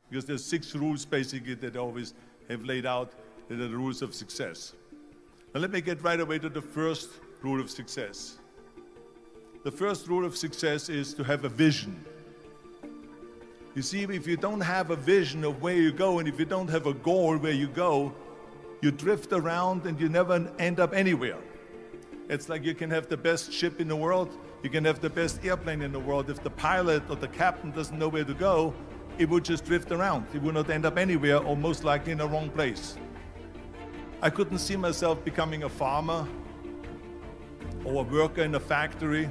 Because there's 6 rules basically that I always have laid out that are the rules of success. Now let me get right away to the first rule of success. The first rule of success is to have a vision. You see, if you don't have a vision of where you go, and if you don't have a goal where you go, you drift around and you never end up anywhere. It's like you can have the best ship in the world, you can have the best airplane in the world. If the pilot or the captain doesn't know where to go, it would just drift around. It would not end up anywhere, or most likely in the wrong place. I couldn't see myself becoming a farmer or a worker in a factory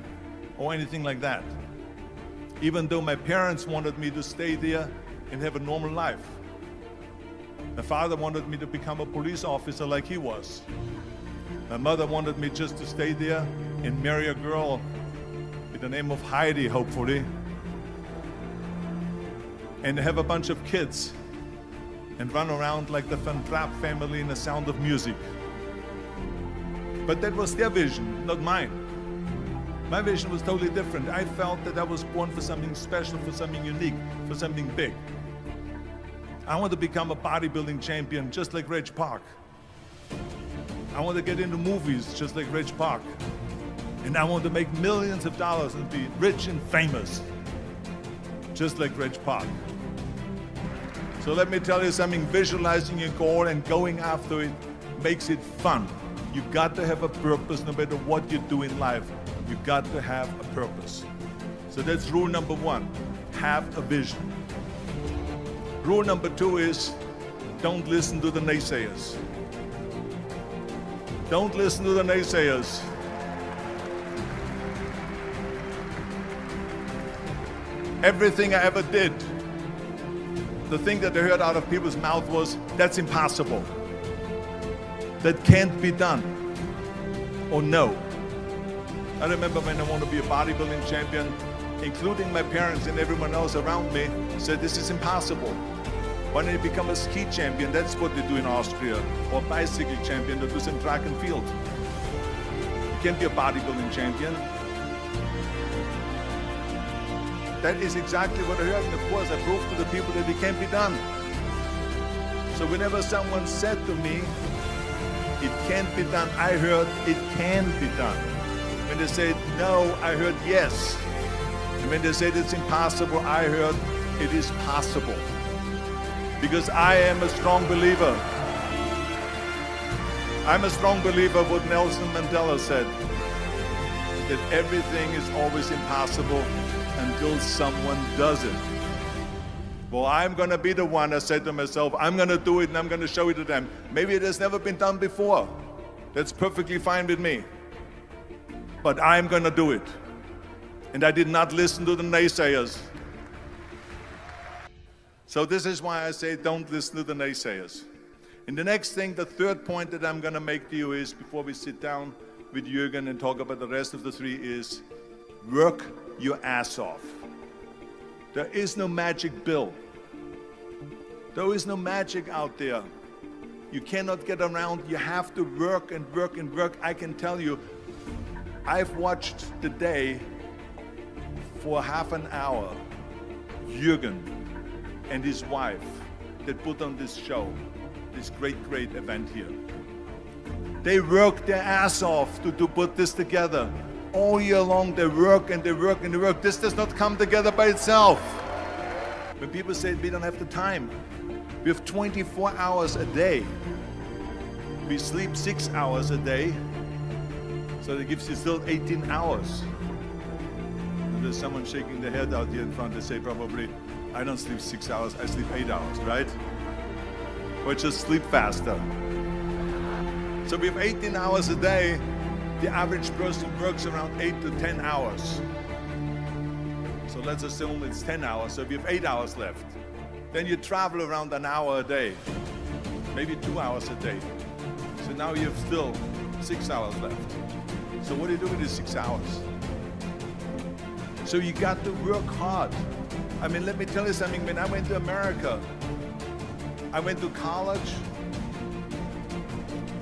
or anything like that, even though my parents wanted me to stay there and have a normal life. My father wanted me to become a police officer like he was. My mother wanted me just to stay there and marry a girl with the name of Heidi, hopefully, and have a bunch of kids and run around like the Van Trapp family in The Sound of Music. But that was their vision, not mine. My vision was totally different. I felt that I was born for something special, for something unique, for something big. I want to become a bodybuilding champion just like Reg Park. I want to get into movies just like Reg Park. And I want to make millions of dollars and be rich and famous just like Reg Park. So let me tell you something, visualizing your goal and going after it makes it fun. You got to have a purpose no matter what you do in life. You got to have a purpose. So that's rule number 1, have a vision. Rule number 2 is don't listen to the naysayers. Don't listen to the naysayers. Everything I ever did, the thing that I heard out of people's mouth was, that's impossible. That can't be done. Or no. I remember when I wanted to be a bodybuilding champion, including my parents and everyone else around me, said this is impossible. Why don't you become a ski champion? That's what they do in Austria. Or a bicycle champion, they do some track and field. You can't be a bodybuilding champion. That is exactly what I heard, and of course I proved to the people that it can't be done. So whenever someone said to me, it can't be done, I heard it can be done. When they said no, I heard yes. And when they said it's impossible, I heard it is possible. Because I am a strong believer. I'm a strong believer of what Nelson Mandela said, that everything is always impossible until someone does it. Well, I'm going to be the one, I said to myself, I'm going to do it and I'm going to show it to them. Maybe it has never been done before. That's perfectly fine with me. But I'm going to do it. And I did not listen to the naysayers. So this is why I say don't listen to the naysayers. And the next thing, the third point that I'm going to make to you is, before we sit down with Jürgen and talk about the rest of the 3, is work your ass off. There is no magic pill. There is no magic out there. You cannot get around. You have to work and work and work. I can tell you, I've watched the day for half an hour, Jürgen and his wife that put on this show, this great event here. They worked their ass off to put this together. All year long they work and they work and they work. This does not come together by itself. When people say we don't have the time, we have 24 hours a day. We sleep 6 hours a day, so that gives you still 18 hours. And there's someone shaking their head out here in front. They say probably, I don't sleep 6 hours, I sleep 8 hours, right? Or just sleep faster. So we have 18 hours a day. The average person works around 8 to 10 hours. So let's assume it's 10 hours, so we have 8 hours left. Then you travel around an hour a day, maybe 2 hours a day. So now you have still 6 hours left. So what do you do with these 6 hours? So you got to work hard. I mean, let me tell you something, when I went to America, I went to college,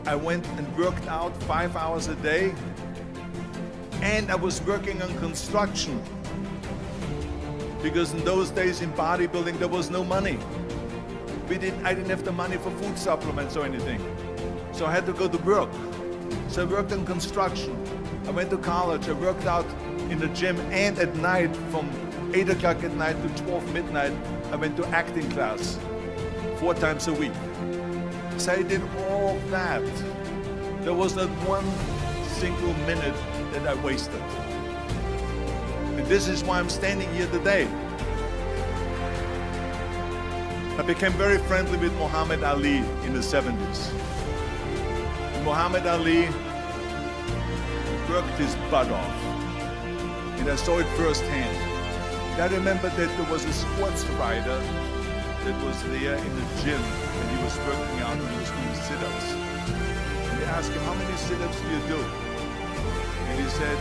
I went and worked out 5 hours a day, and I was working on construction. Because in those days in bodybuilding, there was no money. I didn't have the money for food supplements or anything. So I had to go to work. So I worked in construction. I went to college. I worked out in the gym, and at night from 8 o'clock at night to 12 midnight, I went to acting class 4 times a week. So I did all that. There was not one single minute that I wasted. And this is why I'm standing here today. I became very friendly with Muhammad Ali in the 70s. Muhammad Ali worked his butt off. And I saw it firsthand. And I remember that there was a sports writer that was there in the gym when he was working out and he was doing sit-ups. And they asked him, how many sit-ups do you do? And he said,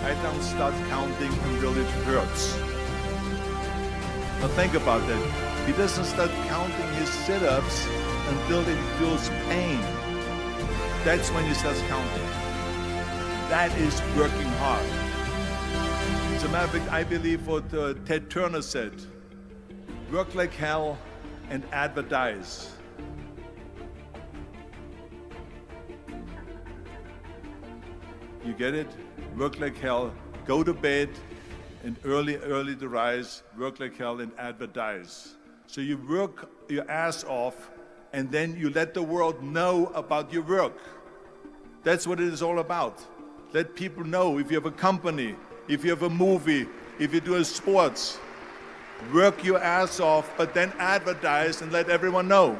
I don't start counting until it hurts. Now think about that. He doesn't start counting his sit-ups until he feels pain. That's when he starts counting. That is working hard. As a matter of fact, I believe what Ted Turner said, work like hell and advertise. You get it? Work like hell, go to bed, and early to rise, work like hell and advertise. So you work your ass off, and then you let the world know about your work. That's what it is all about. Let people know. If you have a company, if you have a movie, if you do a sports, work your ass off, but then advertise and let everyone know.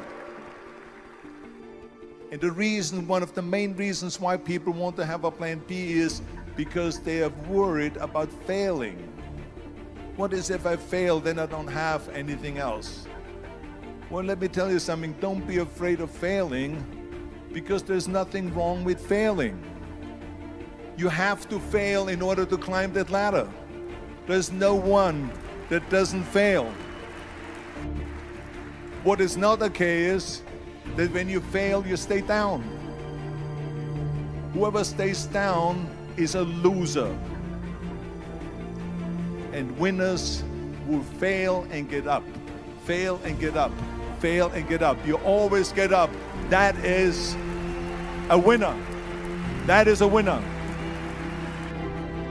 And the reason, one of the main reasons why people want to have a plan B is because they are worried about failing. What is if I fail, then I don't have anything else? Well, let me tell you something. Don't be afraid of failing, because there's nothing wrong with failing. You have to fail in order to climb that ladder. There's no one that doesn't fail. What is not okay is that when you fail, you stay down. Whoever stays down is a loser. And winners will fail and get up, fail and get up, fail and get up. You always get up. That is a winner. That is a winner.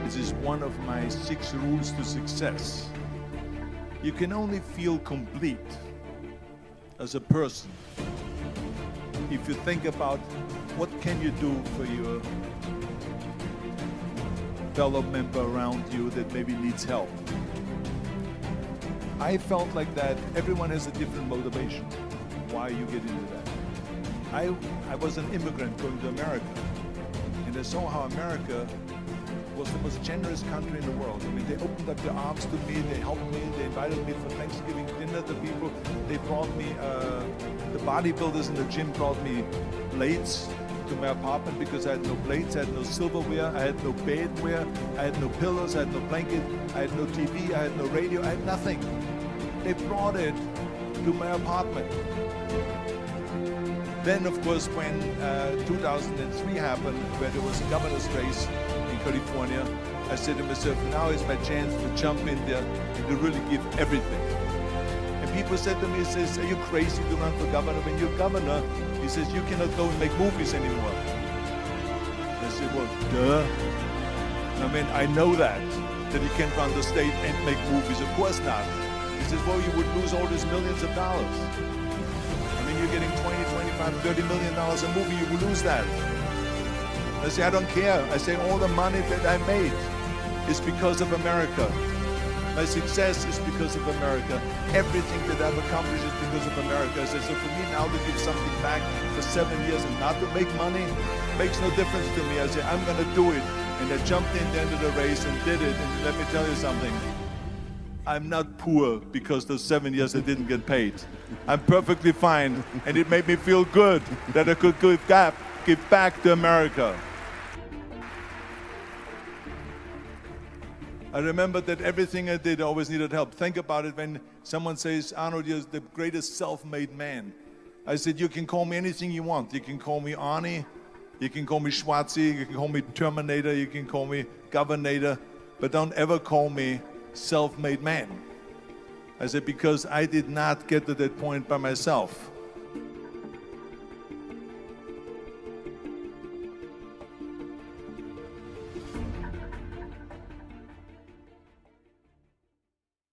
This is one of my 6 rules to success. You can only feel complete as a person if you think about what can you do for your fellow member around you that maybe needs help. I felt like that everyone has a different motivation why you get into that. I was an immigrant going to America, and I saw how America was the most generous country in the world. I mean, they opened up their arms to me, they helped me, they invited me for Thanksgiving dinner to people. They brought me, the bodybuilders in the gym brought me plates to my apartment because I had no plates, I had no silverware, I had no bedware, I had no pillows, I had no blanket, I had no TV, I had no radio, I had nothing. They brought it to my apartment. Then, of course, when 2003 happened, where there was a governor's race in California, I said to myself, now is my chance to jump in there and to really give everything. And people said to me, he says, are you crazy to run for governor? When you're governor, he says, you cannot go and make movies anymore. I said, well, duh. I mean, I know that you can't run the state and make movies. Of course not. He says, well, you would lose all these millions of dollars. I mean, you're getting 20, 25, $30 million a movie, you will lose that. I say, I don't care. I say, all the money that I made is because of America. My success is because of America. Everything that I've accomplished is because of America. I say, so for me now to give something back for 7 years and not to make money makes no difference to me. I say, I'm going to do it. And I jumped in the end of the race and did it. And let me tell you something. I'm not poor because those 7 years I didn't get paid. I'm perfectly fine. And it made me feel good that I could give back to America. I remember that everything I did, I always needed help. Think about it when someone says, Arnold, you're the greatest self-made man. I said, you can call me anything you want. You can call me Arnie, you can call me Schwarzi, you can call me Terminator, you can call me Governator, but don't ever call me self-made man. I said, because I did not get to that point by myself.